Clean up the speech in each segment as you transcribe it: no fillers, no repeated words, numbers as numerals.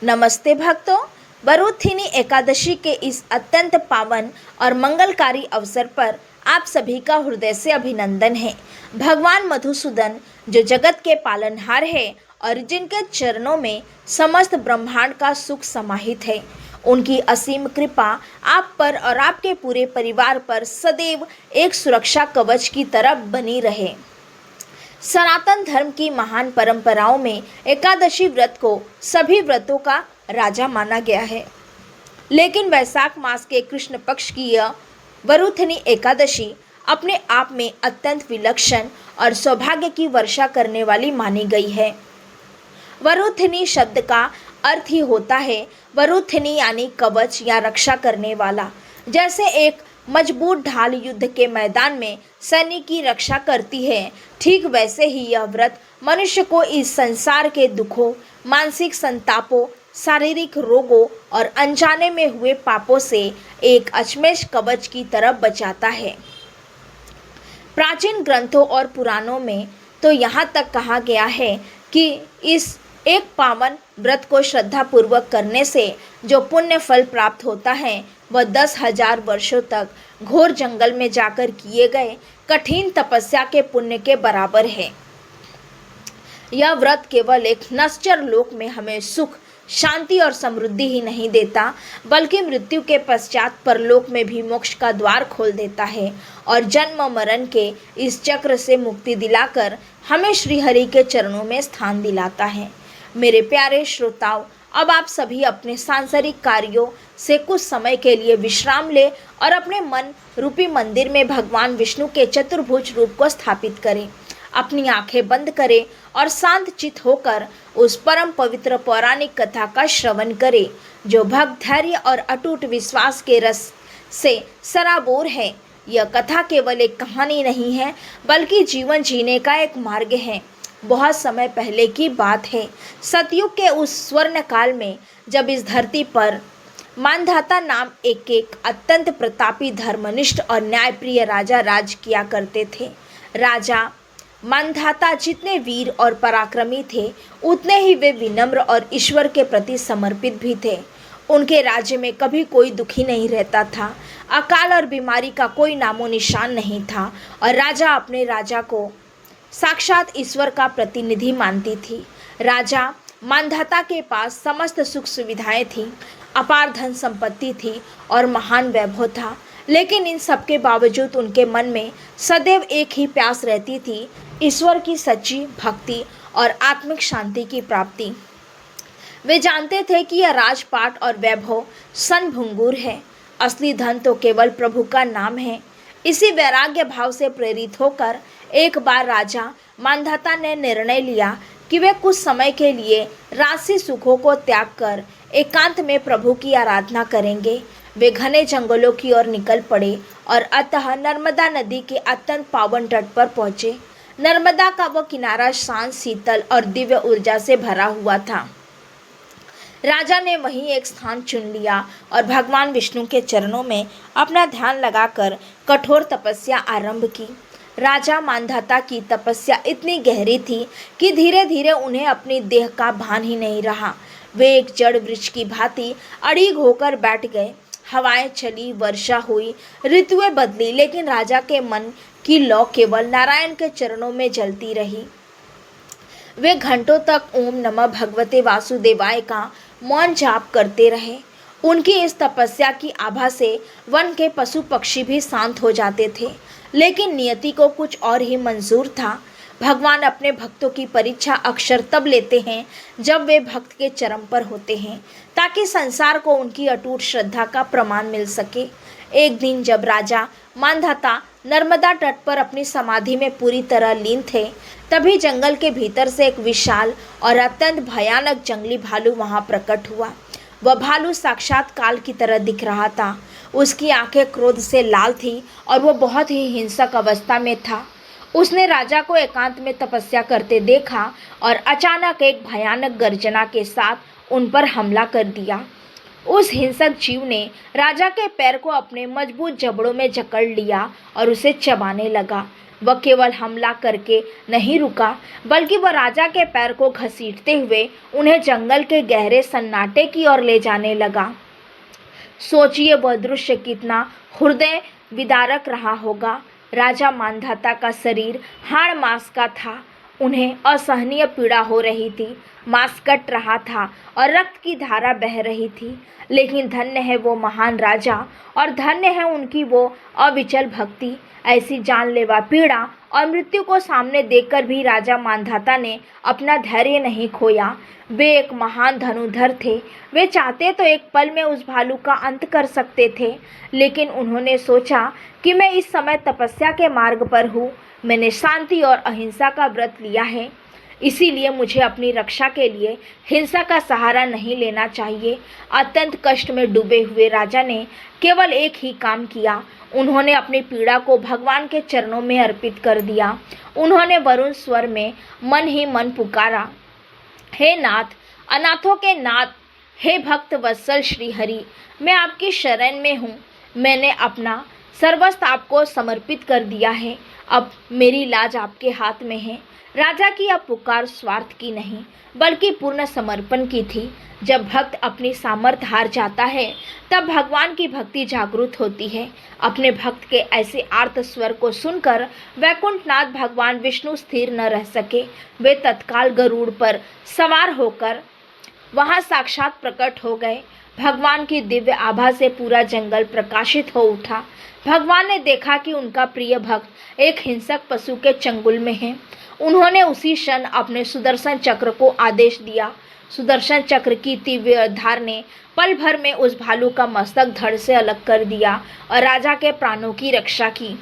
नमस्ते भक्तों। वरुथिनी एकादशी के इस अत्यंत पावन और मंगलकारी अवसर पर आप सभी का हृदय से अभिनंदन है। भगवान मधुसूदन जो जगत के पालनहार है और जिनके चरणों में समस्त ब्रह्मांड का सुख समाहित है, उनकी असीम कृपा आप पर और आपके पूरे परिवार पर सदैव एक सुरक्षा कवच की तरह बनी रहे। सनातन धर्म की महान परंपराओं में एकादशी व्रत को सभी व्रतों का राजा माना गया है, लेकिन वैशाख मास के कृष्ण पक्ष की यह वरुथिनी एकादशी अपने आप में अत्यंत विलक्षण और सौभाग्य की वर्षा करने वाली मानी गई है। वरुथिनी शब्द का अर्थ ही होता है वरुथिनी यानी कवच या रक्षा करने वाला। जैसे एक मजबूत ढाल युद्ध के मैदान में सैनिक की रक्षा करती है, ठीक वैसे ही यह व्रत मनुष्य को इस संसार के दुखों, मानसिक संतापों, शारीरिक रोगों और अनजाने में हुए पापों से एक अचमेश कवच की तरह बचाता है। प्राचीन ग्रंथों और पुराणों में तो यहाँ तक कहा गया है कि इस एक पावन व्रत को श्रद्धापूर्वक करने से जो पुण्य फल प्राप्त होता है वह 10,000 वर्षों तक घोर जंगल में जाकर किए गए कठिन तपस्या के पुण्य के बराबर है। यह व्रत केवल एक नश्वर लोक में हमें सुख, शांति और समृद्धि ही नहीं देता, बल्कि मृत्यु के पश्चात परलोक में भी मोक्ष का द्वार खोल देता है और जन्म मरण के इस चक्र से मुक्ति दिलाकर हमें श्रीहरि के चरणों में स्थान दिलाता है। मेरे प्यारे श्रोताओं, अब आप सभी अपने सांसारिक कार्यों से कुछ समय के लिए विश्राम ले और अपने मन रूपी मंदिर में भगवान विष्णु के चतुर्भुज रूप को स्थापित करें। अपनी आंखें बंद करें और शांत चित होकर उस परम पवित्र पौराणिक कथा का श्रवण करें, जो भक्त धैर्य और अटूट विश्वास के रस से सराबोर है। यह कथा केवल एक कहानी नहीं है, बल्कि जीवन जीने का एक मार्ग है। बहुत समय पहले की बात है, सतयुग के उस स्वर्ण काल में, जब इस धरती पर मानधाता नाम एक अत्यंत प्रतापी, धर्मनिष्ठ और न्यायप्रिय राजा राज किया करते थे। राजा मानधाता जितने वीर और पराक्रमी थे, उतने ही वे विनम्र और ईश्वर के प्रति समर्पित भी थे। उनके राज्य में कभी कोई दुखी नहीं रहता था, अकाल और बीमारी का कोई नामो निशान नहीं था और राजा अपने राजा को साक्षात ईश्वर का प्रतिनिधि मानती थी। राजा मानधाता के पास समस्त सुख सुविधाएं थीं, अपार धन संपत्ति थी और महान वैभव था, लेकिन इन सब के बावजूद उनके मन में सदैव एक ही प्यास रहती थी, ईश्वर की सच्ची भक्ति और आत्मिक शांति की प्राप्ति। वे जानते थे कि यह राजपाट और वैभव क्षणभंगुर है, असली धन तो केवल प्रभु का नाम है। इसी वैराग्य भाव से प्रेरित होकर एक बार राजा मानधाता ने निर्णय लिया कि वे कुछ समय के लिए राजसी सुखों को त्याग कर एकांत में प्रभु की आराधना करेंगे। वे घने जंगलों की ओर निकल पड़े और अतः नर्मदा नदी के अत्यंत पावन तट पर पहुंचे। नर्मदा का वह किनारा शांत, शीतल और दिव्य ऊर्जा से भरा हुआ था। राजा ने वहीं एक स्थान चुन लिया और भगवान विष्णु के चरणों में अपना ध्यान लगाकर कठोर तपस्या आरंभ की। राजा मानधाता की तपस्या इतनी गहरी थी कि धीरे धीरे उन्हें अपनी देह का भान ही नहीं रहा। वे एक जड़ वृक्ष की भांति अड़ीग होकर बैठ गए। हवाएं चली, वर्षा हुई, ऋतुएं बदली, लेकिन राजा के मन की लौ केवल नारायण के चरणों में जलती रही। वे घंटों तक ओम नमः भगवते वासुदेवाय का मौन जाप करते रहे। उनकी इस तपस्या की आभा से वन के पशु पक्षी भी शांत हो जाते थे, लेकिन नियति को कुछ और ही मंजूर था। भगवान अपने भक्तों की परीक्षा अक्सर तब लेते हैं जब वे भक्त के चरम पर होते हैं, ताकि संसार को उनकी अटूट श्रद्धा का प्रमाण मिल सके। एक दिन जब राजा मानधाता नर्मदा तट पर अपनी समाधि में पूरी तरह लीन थे, तभी जंगल के भीतर से एक विशाल और अत्यंत भयानक जंगली भालू वहां प्रकट हुआ। वह भालू साक्षात काल की तरह दिख रहा था। उसकी आंखें क्रोध से लाल थी और वह बहुत ही हिंसक अवस्था में था। उसने राजा को एकांत में तपस्या करते देखा और अचानक एक भयानक गर्जना के साथ उन पर हमला कर दिया। उस हिंसक जीव ने राजा के पैर को अपने मजबूत जबड़ों में जकड़ लिया और उसे चबाने लगा। वह केवल हमला करके नहीं रुका, बल्कि वह राजा के पैर को घसीटते हुए उन्हें जंगल के गहरे सन्नाटे की ओर ले जाने लगा। सोचिए वह दृश्य कितना हृदय विदारक रहा होगा। राजा मांधाता का शरीर हाड़ मांस का था। उन्हें असहनीय पीड़ा हो रही थी, मांस कट रहा था और रक्त की धारा बह रही थी। लेकिन धन्य है वो महान राजा और धन्य है उनकी वो अविचल भक्ति। ऐसी जानलेवा पीड़ा और मृत्यु को सामने देखकर भी राजा मांधाता ने अपना धैर्य नहीं खोया। वे एक महान धनुर्धर थे। वे चाहते तो एक पल में उस भालू का अंत कर सकते थे, लेकिन उन्होंने सोचा कि मैं इस समय तपस्या के मार्ग पर हूँ। मैंने शांति और अहिंसा का व्रत लिया है, इसीलिए मुझे अपनी रक्षा के लिए हिंसा का सहारा नहीं लेना चाहिए। अत्यंत कष्ट में डूबे हुए राजा ने केवल एक ही काम किया। उन्होंने अपनी पीड़ा को भगवान के चरणों में अर्पित कर दिया। उन्होंने वरुण स्वर में मन ही मन पुकारा, हे नाथ, अनाथों के नाथ, हे भक्त वत्सल श्री हरि, मैं आपकी शरण में हूँ। मैंने अपना सर्वस्व आपको समर्पित कर दिया है। अब मेरी लाज आपके हाथ में है। राजा की यह पुकार स्वार्थ की नहीं, बल्कि पूर्ण समर्पण की थी। जब भक्त अपनी सामर्थ्य हार जाता है, तब भगवान की भक्ति जागृत होती है। अपने भक्त के ऐसे आर्त स्वर को सुनकर वैकुंठनाथ भगवान विष्णु स्थिर न रह सके। वे तत्काल गरुड़ पर सवार होकर वहां साक्षात प्रकट हो गए। भगवान की दिव्य आभा से पूरा जंगल प्रकाशित हो उठा। भगवान ने देखा कि उनका प्रिय भक्त एक हिंसक पशु के चंगुल में है। उन्होंने उसी क्षण अपने सुदर्शन चक्र को आदेश दिया। सुदर्शन चक्र की तीव्र धार ने पल भर में उस भालू का मस्तक धड़ से अलग कर दिया और राजा के प्राणों की रक्षा की।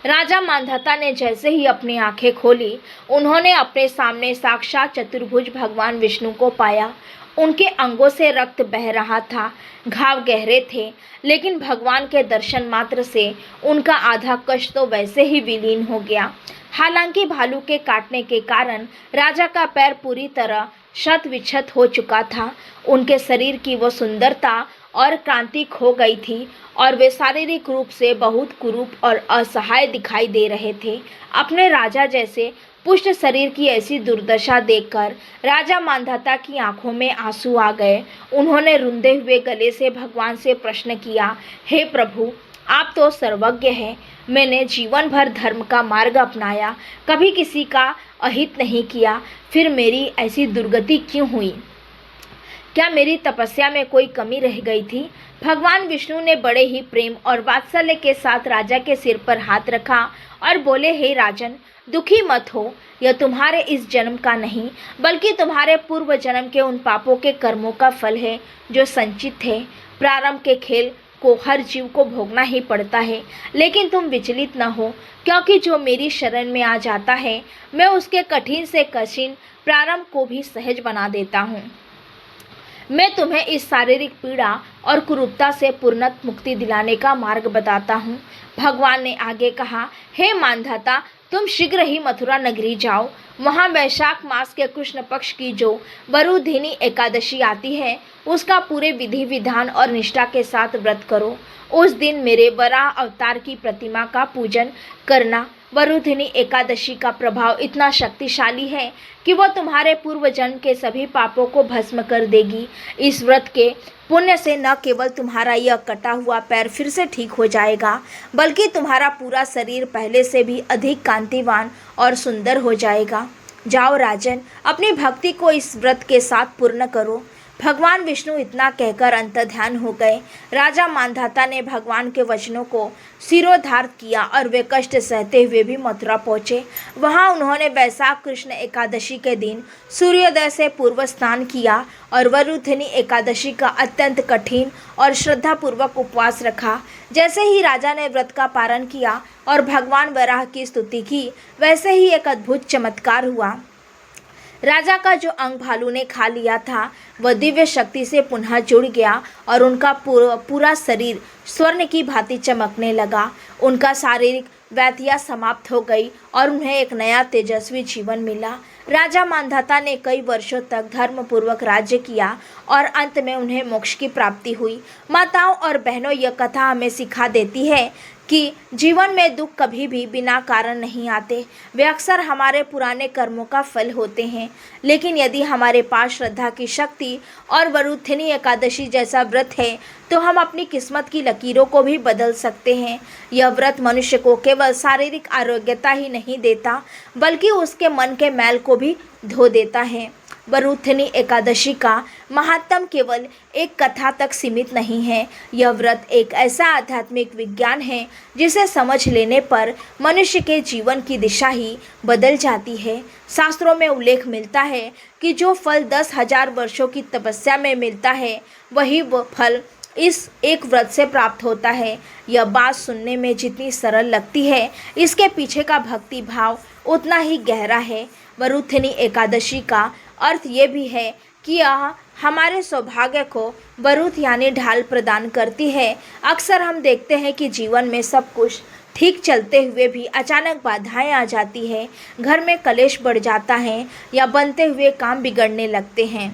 राजा मांधाता ने जैसे ही अपनी आंखें खोली, उन्होंने अपने सामने साक्षात चतुर्भुज भगवान विष्णु को पाया। उनके अंगों से रक्त बह रहा था, घाव गहरे थे, लेकिन भगवान के दर्शन मात्र से उनका आधा कष्ट तो वैसे ही विलीन हो गया। हालांकि भालू के काटने के कारण राजा का पैर पूरी तरह शत विक्षत हो चुका था। उनके शरीर की वो सुंदरता और क्रांति खो गई थी और वे शारीरिक रूप से बहुत कुरूप और असहाय दिखाई दे रहे थे। अपने राजा जैसे पुष्ट शरीर की ऐसी दुर्दशा देखकर राजा मांधाता की आंखों में आंसू आ गए। उन्होंने रुंधे हुए गले से भगवान से प्रश्न किया, हे प्रभु, आप तो सर्वज्ञ हैं। मैंने जीवन भर धर्म का मार्ग अपनाया, कभी किसी का अहित नहीं किया, फिर मेरी ऐसी दुर्गति क्यों हुई? क्या मेरी तपस्या में कोई कमी रह गई थी? भगवान विष्णु ने बड़े ही प्रेम और वात्सल्य के साथ राजा के सिर पर हाथ रखा और बोले, हे राजन, दुखी मत हो। यह तुम्हारे इस जन्म का नहीं, बल्कि तुम्हारे पूर्व जन्म के उन पापों के कर्मों का फल है जो संचित थे। प्रारंभ के खेल को हर जीव को भोगना ही पड़ता है, लेकिन तुम विचलित न हो, क्योंकि जो मेरी शरण में आ जाता है, मैं उसके कठिन से कठिन प्रारंभ को भी सहज बना देता हूँ। मैं तुम्हें इस शारीरिक पीड़ा और कुरूपता से पूर्ण मुक्ति दिलाने का मार्ग बताता हूँ। भगवान ने आगे कहा, हे मांधाता, तुम शीघ्र ही मथुरा नगरी जाओ। वहाँ वैशाख मास के कृष्ण पक्ष की जो वरुधिनी एकादशी आती है, उसका पूरे विधि विधान और निष्ठा के साथ व्रत करो। उस दिन मेरे वराह अवतार की प्रतिमा का पूजन करना। वरुधिनी एकादशी का प्रभाव इतना शक्तिशाली है कि वह तुम्हारे पूर्व जन्म के सभी पापों को भस्म कर देगी। इस व्रत के पुण्य से न केवल तुम्हारा यह कटा हुआ पैर फिर से ठीक हो जाएगा, बल्कि तुम्हारा पूरा शरीर पहले से भी अधिक कांतिवान और सुंदर हो जाएगा। जाओ राजन, अपनी भक्ति को इस व्रत के साथ पूर्ण करो। भगवान विष्णु इतना कहकर अंतर्ध्यान हो गए। राजा मांधाता ने भगवान के वचनों को शिरोधार्य किया और वे कष्ट सहते हुए भी मथुरा पहुँचे। वहाँ उन्होंने वैशाख कृष्ण एकादशी के दिन सूर्योदय से पूर्व स्नान किया और वरुधिनी एकादशी का अत्यंत कठिन और श्रद्धापूर्वक उपवास रखा। जैसे ही राजा ने व्रत का पारण किया और भगवान वराह की स्तुति की, वैसे ही एक अद्भुत चमत्कार हुआ। राजा का जो अंग भालू ने खा लिया था, वह दिव्य शक्ति से पुनः जुड़ गया और उनका पूरा शरीर स्वर्ण की भांति चमकने लगा। उनका शारीरिक व्याधियाँ समाप्त हो गई और उन्हें एक नया तेजस्वी जीवन मिला। राजा मांधाता ने कई वर्षों तक धर्मपूर्वक राज्य किया और अंत में उन्हें मोक्ष की प्राप्ति हुई। माताओं और बहनों, यह कथा हमें सिखा देती है कि जीवन में दुख कभी भी बिना कारण नहीं आते, वे अक्सर हमारे पुराने कर्मों का फल होते हैं। लेकिन यदि हमारे पास श्रद्धा की शक्ति और वरुथिनी एकादशी जैसा व्रत है तो हम अपनी किस्मत की लकीरों को भी बदल सकते हैं। यह व्रत मनुष्य को केवल शारीरिक आरोग्यता ही नहीं देता बल्कि उसके मन के मैल को भी धो देता है। वरुथिनी एकादशी का महात्म केवल एक कथा तक सीमित नहीं है। यह व्रत एक ऐसा आध्यात्मिक विज्ञान है जिसे समझ लेने पर मनुष्य के जीवन की दिशा ही बदल जाती है। शास्त्रों में उल्लेख मिलता है कि जो फल 10,000 वर्षों की तपस्या में मिलता है वही वो फल इस एक व्रत से प्राप्त होता है। यह बात सुनने में जितनी सरल लगती है, इसके पीछे का भक्ति भाव उतना ही गहरा है। वरुथिनी एकादशी का अर्थ ये भी है कि यह हमारे सौभाग्य को वरुथ यानी ढाल प्रदान करती है। अक्सर हम देखते हैं कि जीवन में सब कुछ ठीक चलते हुए भी अचानक बाधाएं आ जाती है, घर में कलेश बढ़ जाता है या बनते हुए काम बिगड़ने लगते हैं।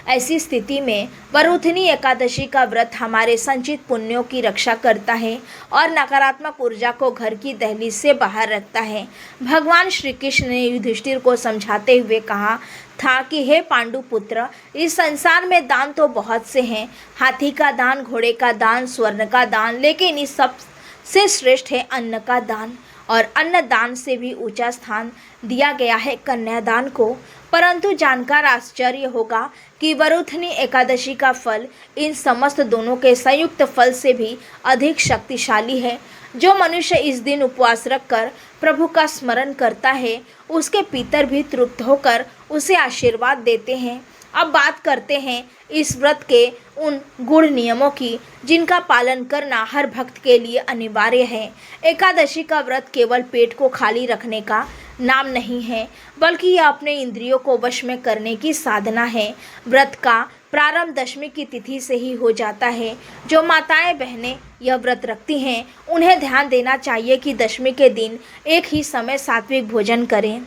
ऐसी स्थिति में वरुथिनी एकादशी का व्रत हमारे संचित पुण्यों की रक्षा करता है और नकारात्मक ऊर्जा को घर की दहलीज से बाहर रखता है। भगवान श्री कृष्ण ने युधिष्ठिर को समझाते हुए कहा था कि हे पांडु पुत्र, इस संसार में दान तो बहुत से हैं, हाथी का दान, घोड़े का दान, स्वर्ण का दान, लेकिन इस सब से श्रेष्ठ है अन्न का दान, और अन्न दान से भी ऊंचा स्थान दिया गया है कन्यादान को। परंतु जानकर आश्चर्य होगा कि वरुथिनी एकादशी का फल इन समस्त दोनों के संयुक्त फल से भी अधिक शक्तिशाली है। जो मनुष्य इस दिन उपवास रखकर प्रभु का स्मरण करता है, उसके पितर भी तृप्त होकर उसे आशीर्वाद देते हैं। अब बात करते हैं इस व्रत के उन गुण नियमों की जिनका पालन करना हर भक्त के लिए अनिवार्य है। एकादशी का व्रत केवल पेट को खाली रखने का नाम नहीं है, बल्कि यह अपने इंद्रियों को वश में करने की साधना है। व्रत का प्रारंभ दशमी की तिथि से ही हो जाता है। जो माताएं बहनें यह व्रत रखती हैं, उन्हें ध्यान देना चाहिए कि दशमी के दिन एक ही समय सात्विक भोजन करें।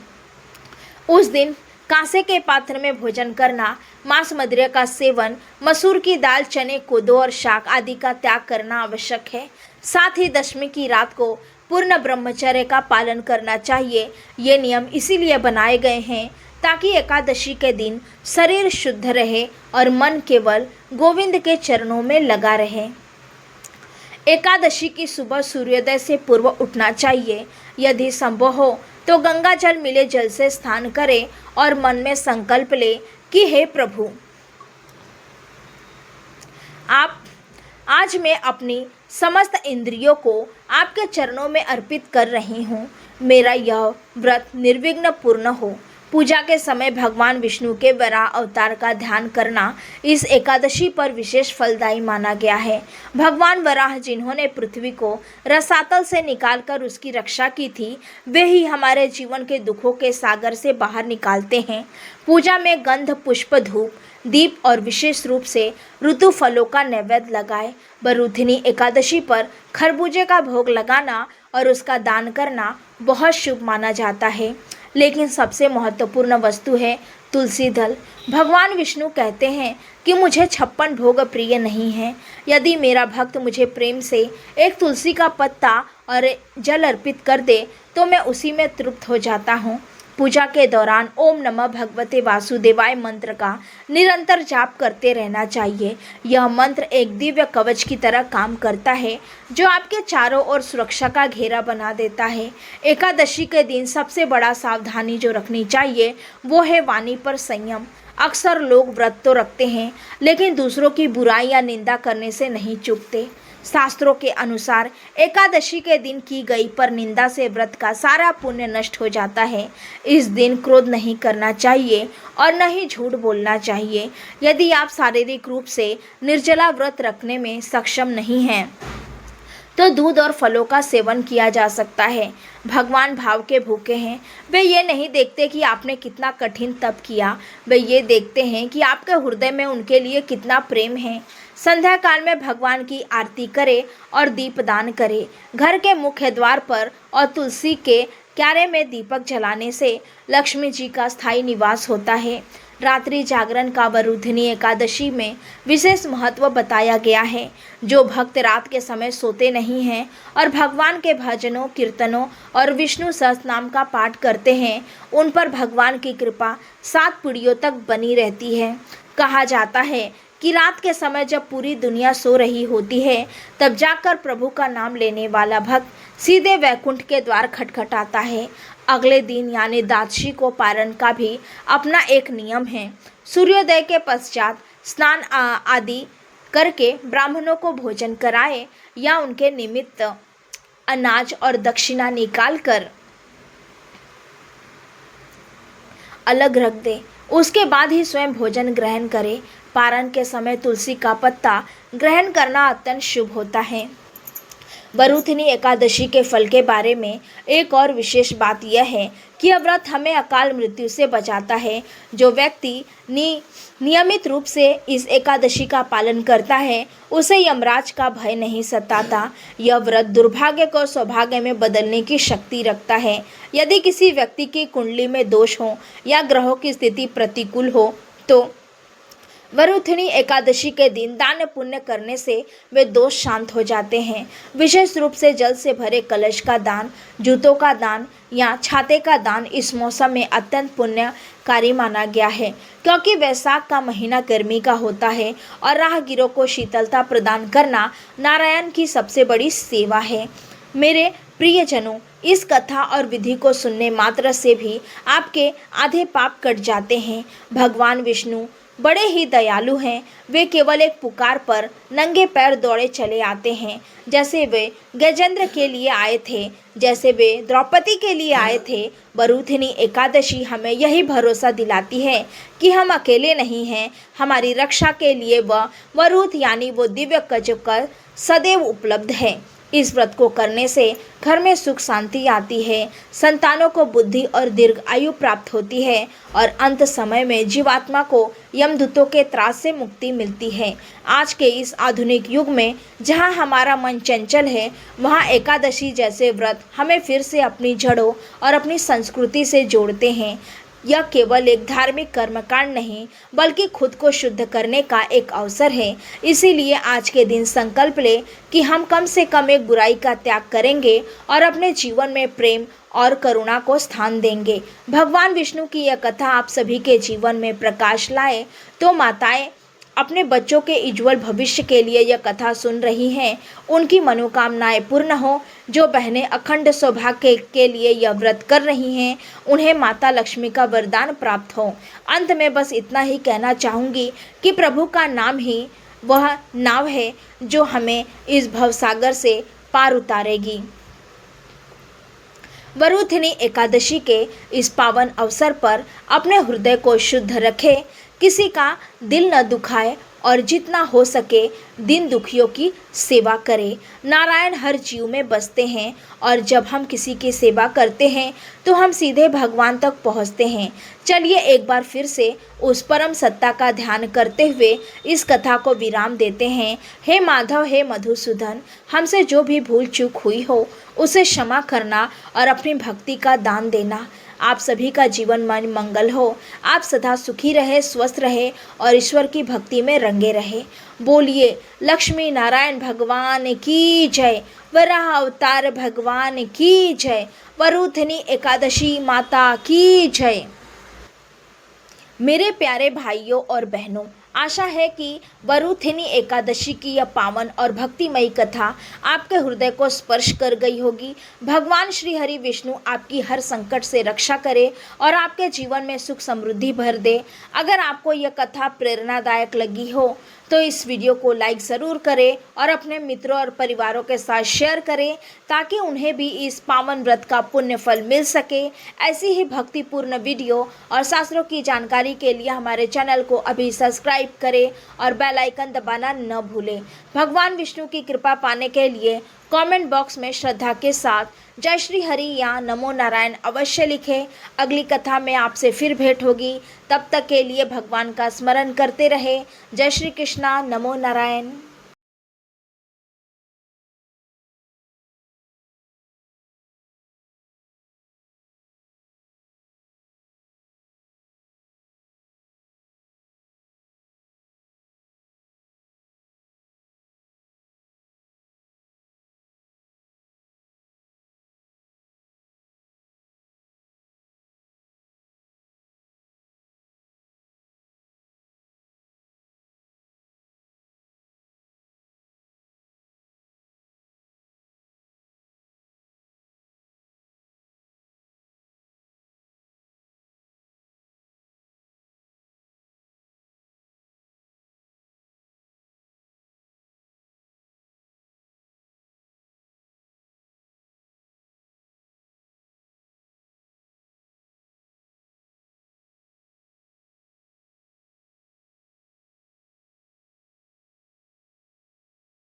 उस दिन कांसे के पात्र में भोजन करना, मांस मदिरा का सेवन, मसूर की दाल, चने, कोदो और शाक आदि का त्याग करना आवश्यक है। साथ ही दशमी की रात को पूर्ण ब्रह्मचर्य का पालन करना चाहिए। ये नियम इसीलिए बनाए गए हैं ताकि एकादशी के दिन शरीर शुद्ध रहे और मन केवल गोविंद के चरणों में लगा रहे। एकादशी की सुबह सूर्योदय से पूर्व उठना चाहिए। यदि संभव हो तो गंगा जल मिले जल से स्नान करें और मन में संकल्प ले कि हे प्रभु, आज मैं अपनी समस्त इंद्रियों को आपके चरणों में अर्पित कर रही हूँ। मेरा यह व्रत निर्विघ्न पूर्ण हो। पूजा के समय भगवान विष्णु के वराह अवतार का ध्यान करना इस एकादशी पर विशेष फलदायी माना गया है। भगवान वराह जिन्होंने पृथ्वी को रसातल से निकालकर उसकी रक्षा की थी, वे ही हमारे जीवन के दुखों के सागर से बाहर निकालते हैं। पूजा में गंध, पुष्प, धूप, दीप और विशेष रूप से ऋतु फलों का नैवेद्य लगाए। वरुथिनी एकादशी पर खरबूजे का भोग लगाना और उसका दान करना बहुत शुभ माना जाता है। लेकिन सबसे महत्वपूर्ण वस्तु है तुलसी दल। भगवान विष्णु कहते हैं कि मुझे 56 भोग प्रिय नहीं है। यदि मेरा भक्त मुझे प्रेम से एक तुलसी का पत्ता और जल अर्पित कर दे तो मैं उसी में तृप्त हो जाता हूँ। पूजा के दौरान ओम नमः भगवते वासुदेवाय मंत्र का निरंतर जाप करते रहना चाहिए। यह मंत्र एक दिव्य कवच की तरह काम करता है जो आपके चारों ओर सुरक्षा का घेरा बना देता है। एकादशी के दिन सबसे बड़ा सावधानी जो रखनी चाहिए वो है वाणी पर संयम। अक्सर लोग व्रत तो रखते हैं लेकिन दूसरों की बुराई या निंदा करने से नहीं चूकते। शास्त्रों के अनुसार एकादशी के दिन की गई पर निंदा से व्रत का सारा पुण्य नष्ट हो जाता है। इस दिन क्रोध नहीं करना चाहिए और न ही झूठ बोलना चाहिए। यदि आप शारीरिक रूप से निर्जला व्रत रखने में सक्षम नहीं हैं तो दूध और फलों का सेवन किया जा सकता है। भगवान भाव के भूखे हैं। वे ये नहीं देखते कि आपने कितना कठिन तप किया, वे ये देखते हैं कि आपके हृदय में उनके लिए कितना प्रेम है। संध्या काल में भगवान की आरती करें और दीपदान करें। घर के मुख्य द्वार पर और तुलसी के क्यारे में दीपक जलाने से लक्ष्मी जी का स्थायी निवास होता है। रात्रि जागरण का वरुधिनी एकादशी में विशेष महत्व बताया गया है। जो भक्त रात के समय सोते नहीं हैं और भगवान के भजनों, कीर्तनों और विष्णु सहस्त्रनाम का पाठ करते हैं, उन पर भगवान की कृपा 7 पीढ़ियों तक बनी रहती है। कहा जाता है कि रात के समय जब पूरी दुनिया सो रही होती है, तब जाकर प्रभु का नाम लेने वाला भक्त सीधे वैकुंठ के द्वार खटखटाता है। अगले दिन यानी द्वादशी को पारण का भी अपना एक नियम है। सूर्योदय के पश्चात स्नान आदि करके ब्राह्मणों को भोजन कराए या उनके निमित्त अनाज और दक्षिणा निकाल कर अलग रख दे। उसके बाद ही स्वयं भोजन ग्रहण करे। पारण के समय तुलसी का पत्ता ग्रहण करना अत्यंत शुभ होता है। वरुथिनी एकादशी के फल के बारे में एक और विशेष बात यह है कि यह व्रत हमें अकाल मृत्यु से बचाता है। जो व्यक्ति नियमित रूप से इस एकादशी का पालन करता है, उसे यमराज का भय नहीं सताता। यह व्रत दुर्भाग्य को सौभाग्य में बदलने की शक्ति रखता है। यदि किसी व्यक्ति की कुंडली में दोष हो या ग्रहों की स्थिति प्रतिकूल हो, तो वरुथिनी एकादशी के दिन दान पुण्य करने से वे दोष शांत हो जाते हैं। विशेष रूप से जल से भरे कलश का दान, जूतों का दान या छाते का दान इस मौसम में अत्यंत पुण्यकारी माना गया है, क्योंकि वैशाख का महीना गर्मी का होता है और राहगीरों को शीतलता प्रदान करना नारायण की सबसे बड़ी सेवा है। मेरे प्रियजनों, इस कथा और विधि को सुनने मात्र से भी आपके आधे पाप कट जाते हैं। भगवान विष्णु बड़े ही दयालु हैं। वे केवल एक पुकार पर नंगे पैर दौड़े चले आते हैं। जैसे वे गजेंद्र के लिए आए थे, जैसे वे द्रौपदी के लिए आए थे। वरुथिनी एकादशी हमें यही भरोसा दिलाती है कि हम अकेले नहीं हैं। हमारी रक्षा के लिए वह वरुथ यानी वो दिव्य कवच सदैव उपलब्ध है। इस व्रत को करने से घर में सुख शांति आती है, संतानों को बुद्धि और दीर्घ आयु प्राप्त होती है और अंत समय में जीवात्मा को यमदूतों के त्रास से मुक्ति मिलती है। आज के इस आधुनिक युग में जहां हमारा मन चंचल है, वहां एकादशी जैसे व्रत हमें फिर से अपनी जड़ों और अपनी संस्कृति से जोड़ते हैं। यह केवल एक धार्मिक कर्मकांड नहीं, बल्कि खुद को शुद्ध करने का एक अवसर है। इसीलिए आज के दिन संकल्प लें कि हम कम से कम एक बुराई का त्याग करेंगे और अपने जीवन में प्रेम और करुणा को स्थान देंगे। भगवान विष्णु की यह कथा आप सभी के जीवन में प्रकाश लाए। तो माताएं अपने बच्चों के उज्जवल भविष्य के लिए यह कथा सुन रही हैं, उनकी मनोकामनाएं पूर्ण हो। जो बहनें अखंड सौभाग्य के लिए यह व्रत कर रही हैं, उन्हें माता लक्ष्मी का वरदान प्राप्त हो। अंत में बस इतना ही कहना चाहूँगी कि प्रभु का नाम ही वह नाव है जो हमें इस भवसागर से पार उतारेगी। वरुथिनी एकादशी के इस पावन अवसर पर अपने हृदय को शुद्ध रखें, किसी का दिल न दुखाए और जितना हो सके दीन दुखियों की सेवा करें। नारायण हर जीव में बसते हैं और जब हम किसी की सेवा करते हैं तो हम सीधे भगवान तक पहुंचते हैं। चलिए एक बार फिर से उस परम सत्ता का ध्यान करते हुए इस कथा को विराम देते हैं। हे माधव, हे मधुसूदन, हमसे जो भी भूल चूक हुई हो उसे क्षमा करना और अपनी भक्ति का दान देना। आप सभी का जीवन मन मंगल हो। आप सदा सुखी रहे, स्वस्थ रहे और ईश्वर की भक्ति में रंगे रहे। बोलिए लक्ष्मी नारायण भगवान की जय, वराह अवतार भगवान की जय, वरुथिनी एकादशी माता की जय। मेरे प्यारे भाइयों और बहनों, आशा है कि वरुथिनी एकादशी की यह पावन और भक्तिमयी कथा आपके हृदय को स्पर्श कर गई होगी। भगवान श्री हरि विष्णु आपकी हर संकट से रक्षा करे और आपके जीवन में सुख समृद्धि भर दे। अगर आपको यह कथा प्रेरणादायक लगी हो तो इस वीडियो को लाइक ज़रूर करें और अपने मित्रों और परिवारों के साथ शेयर करें, ताकि उन्हें भी इस पावन व्रत का पुण्य फल मिल सके। ऐसी ही भक्तिपूर्ण वीडियो और शास्त्रों की जानकारी के लिए हमारे चैनल को अभी सब्सक्राइब करें और बेल आइकन दबाना न भूलें। भगवान विष्णु की कृपा पाने के लिए कमेंट बॉक्स में श्रद्धा के साथ जय श्री हरि या नमो नारायण अवश्य लिखें। अगली कथा में आपसे फिर भेंट होगी। तब तक के लिए भगवान का स्मरण करते रहे। जय श्री कृष्णा, नमो नारायण।